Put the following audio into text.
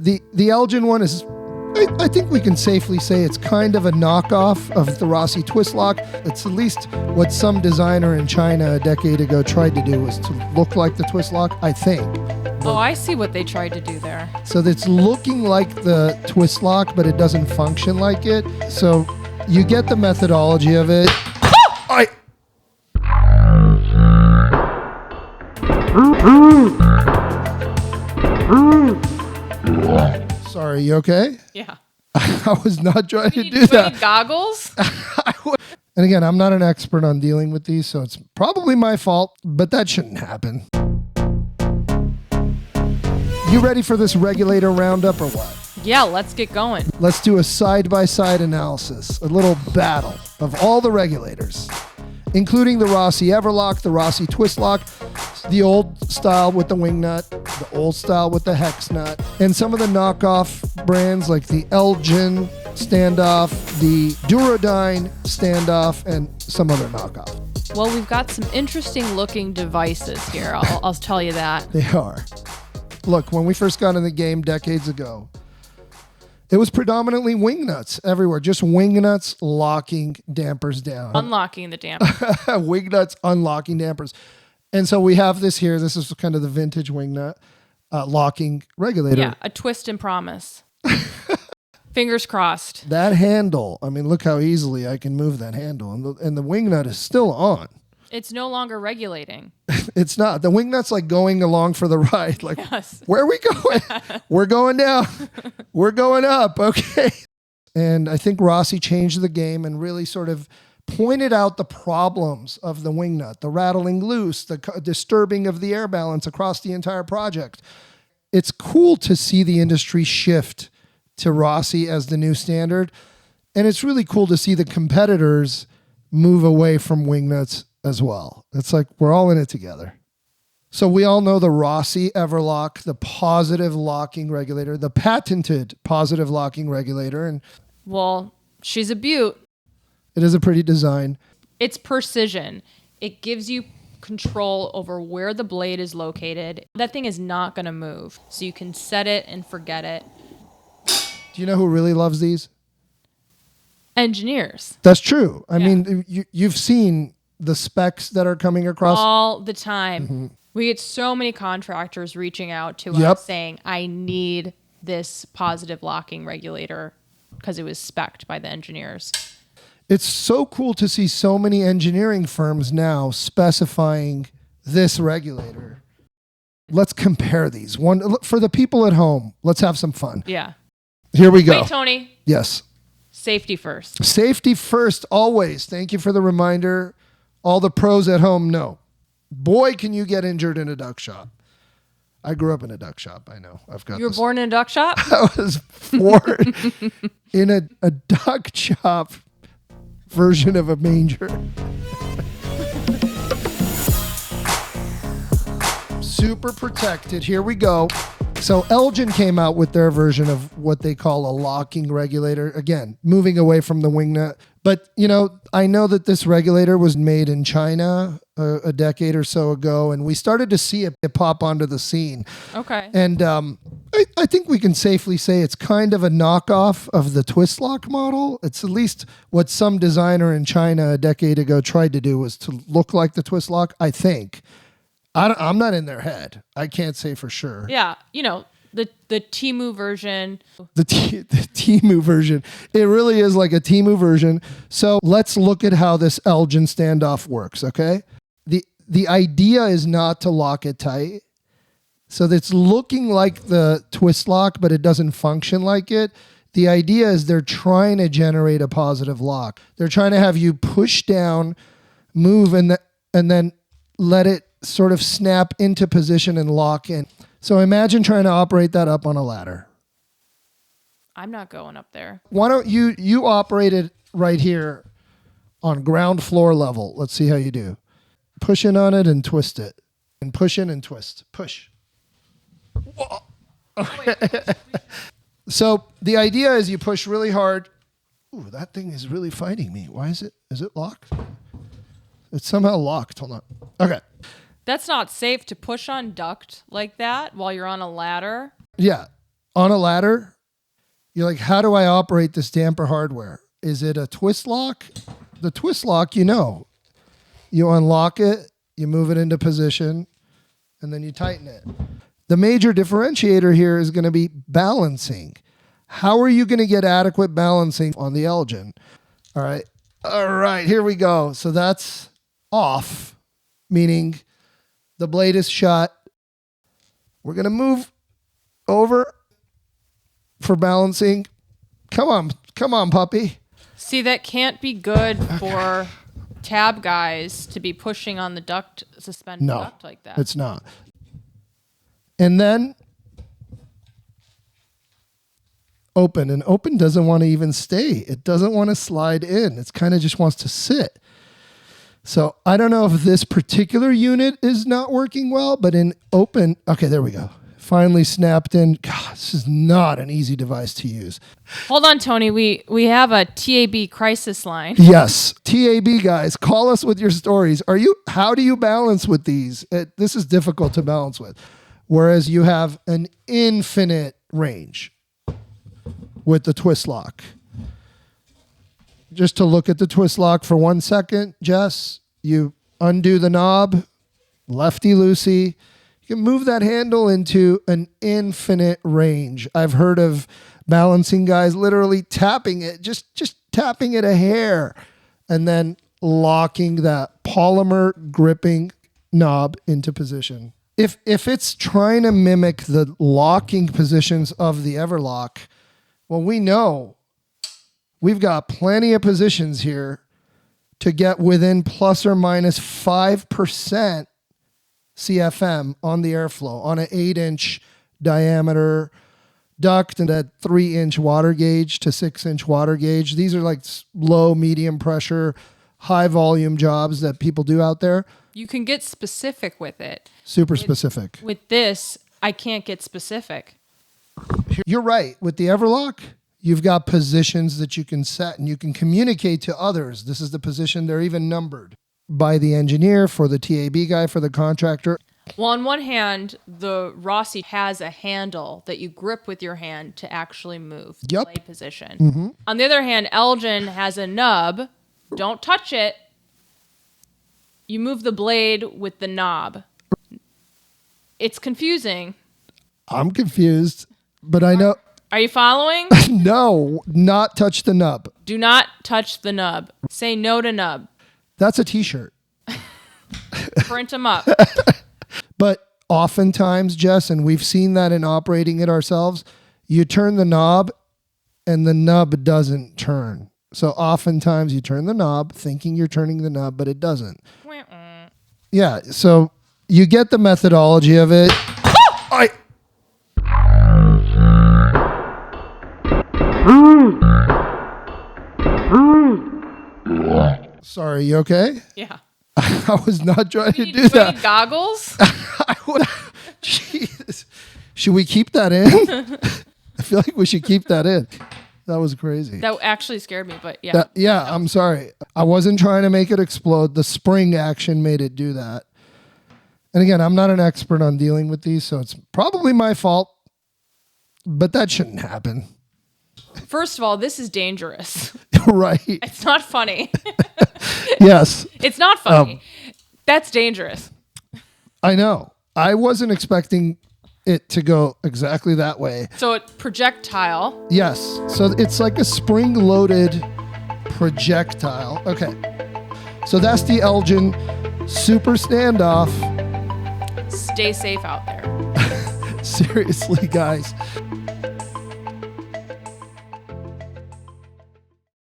The Elgen one is, I think we can safely say it's kind of a knockoff of the Rossi twist lock. It's at least what some designer in China a decade ago tried to do, was to look like the twist lock, I think. Oh, I see what they tried to do there. So it's looking like the twist lock, but it doesn't function like it. So you get the methodology of it. Sorry, you okay? Yeah. I was not trying to do You that. need goggles? And again, I'm not an expert on dealing with these, so it's probably my fault, but that shouldn't happen. You ready for this regulator roundup or what? Yeah, let's get going. Let's do a side-by-side analysis, a little battle of all the regulators, including the Rossi Everlock, the Rossi Twist Lock, the old style with the wing nut, the old style with the hex nut, and some of the knockoff brands like the Elgen standoff, the Duradyne standoff, and some other knockoff. Well, we've got some interesting looking devices here. I'll tell you that. They are. Look, when we first got in the game decades ago, it was predominantly wing nuts everywhere. Just wing nuts locking dampers down. Unlocking the damper. Wing nuts unlocking dampers. And so we have this here. This is kind of the vintage wing nut locking regulator. Yeah, a twist and promise. Fingers crossed. That handle, I mean, look how easily I can move that handle. And the wing nut is still on. It's no longer regulating. It's not. The wing nut's like going along for the ride. Like, Yes. where are we going? We're going down. We're going up. Okay. And I think Rossi changed the game and really sort of pointed out the problems of the wing nut, the rattling loose, the disturbing of the air balance across the entire project. It's cool to see the industry shift to Rossi as the new standard. And it's really cool to see the competitors move away from wing nuts as well. It's like we're all in it together. So we all know the Rossi Everlock, the positive locking regulator, the patented positive locking regulator. And Well, she's a beaut. it is a pretty design. It's precision. It gives you control over where the blade is located. That thing is not going to move. So you can set it and forget it. Do you know who really loves these? Engineers. That's true. I Yeah. mean, you've seen the specs that are coming across. All the time. We get so many contractors reaching out to Yep. us saying, I need this positive locking regulator because it was spec'd by the engineers. It's so cool to see so many engineering firms now specifying this regulator. Let's compare these. One for the people at home. Let's have some fun. Yeah. Here we go. Wait, Tony. Yes. Safety first. Safety first, always. Thank you for the reminder. All the pros at home know. Boy, can you get injured in a duck shop. I grew up in a duck shop. I know. I've got You were this. born in a duck shop? I was born in a duck shop version of a manger. Super protected. Here we go. So Elgen came out with their version of what they call a locking regulator. Again, moving away from the wing nut. But, you know, I know that this regulator was made in China a decade or so ago, and we started to see it pop onto the scene. Okay. And I think we can safely say it's kind of a knockoff of the twist lock model. It's at least what some designer in China a decade ago tried to do, was to look like the twist lock, I think. I'm not in their head. I can't say for sure. Yeah. You know, the Temu version. The Temu version. It really is like a Temu version. So let's look at how this Elgen standoff works, okay? The idea is not to lock it tight. So it's looking like the twist lock, but it doesn't function like it. The idea is they're trying to generate a positive lock. They're trying to have you push down, move, and then let it sort of snap into position and lock in. So imagine trying to operate that up on a ladder. I'm not going up there. Why don't you operate it right here on ground floor level? Let's see how you do. Push in on it and twist it. And push in and twist. Push. Whoa. Okay. So the idea is you push really hard. Ooh, that thing is really fighting me. Why is it locked? It's somehow locked. Hold on. Okay. That's not safe to push on duct like that while you're on a ladder. Yeah. on a ladder, you're like, how do I operate this damper hardware? Is it a twist lock? The twist lock, you unlock it, you move it into position, and then you tighten it. The major differentiator here is going to be balancing. How are you going to get adequate balancing on the Elgen? All right, here we go. So that's off, meaning the blade is shut. We're going to move over for balancing. Come on, puppy. See, that can't be good for tab guys to be pushing on the suspended duct like that. It's not. And then open. And open doesn't want to even stay. It doesn't want to slide in. It kind of just wants to sit. So I don't know if this particular unit is not working well, but in open, okay, there we go. Finally snapped in. God, this is not an easy device to use. Hold on, Tony. We have a TAB crisis line. Yes. TAB guys, call us with your stories. How do you balance with these? This is difficult to balance with. Whereas you have an infinite range with the twist lock. Just to look at the twist lock for 1 second, Jess, you undo the knob, lefty-loosey. You can move that handle into an infinite range. I've heard of balancing guys literally tapping it, just tapping it a hair, and then locking that polymer gripping knob into position. If it's trying to mimic the locking positions of the Everlock, well, we know we've got plenty of positions here to get within plus or minus 5% CFM on the airflow on an 8-inch diameter duct and a 3-inch water gauge to 6-inch water gauge. These are like low, medium pressure, high volume jobs that people do out there. You can get specific with it. Super specific. With this, I can't get specific. You're right. With the Everlock, you've got positions that you can set and you can communicate to others. This is the position. They're even numbered by the engineer, for the TAB guy, for the contractor. Well, on one hand, the Rossi has a handle that you grip with your hand to actually move the blade position. Mm-hmm. On the other hand, Elgen has a nub. Don't touch it. You move the blade with the knob. It's confusing. I'm confused, but I know. Are you following? No, not touch the nub. Do not touch the nub. Say no to nub. That's a t-shirt. Print them up. But oftentimes, Jess, and we've seen that in operating it ourselves, you turn the knob and the nub doesn't turn. So oftentimes you turn the knob thinking you're turning the nub, but it doesn't. Yeah, so you get the methodology of it. Sorry, you okay? Yeah. I was not trying to do you that. Need goggles? Jesus. Should we keep that in? I feel like we should keep that in. That was crazy. That actually scared me, but yeah. I'm sorry. I wasn't trying to make it explode. The spring action made it do that. And again, I'm not an expert on dealing with these, so it's probably my fault. But that shouldn't happen. First of all, this is dangerous. Right. It's not funny. Yes. It's not funny. That's dangerous. I know. I wasn't expecting it to go exactly that way. So it projectile. Yes. So it's like a spring-loaded projectile. Okay. So that's the Elgen Super Standoff. Stay safe out there. Seriously, guys.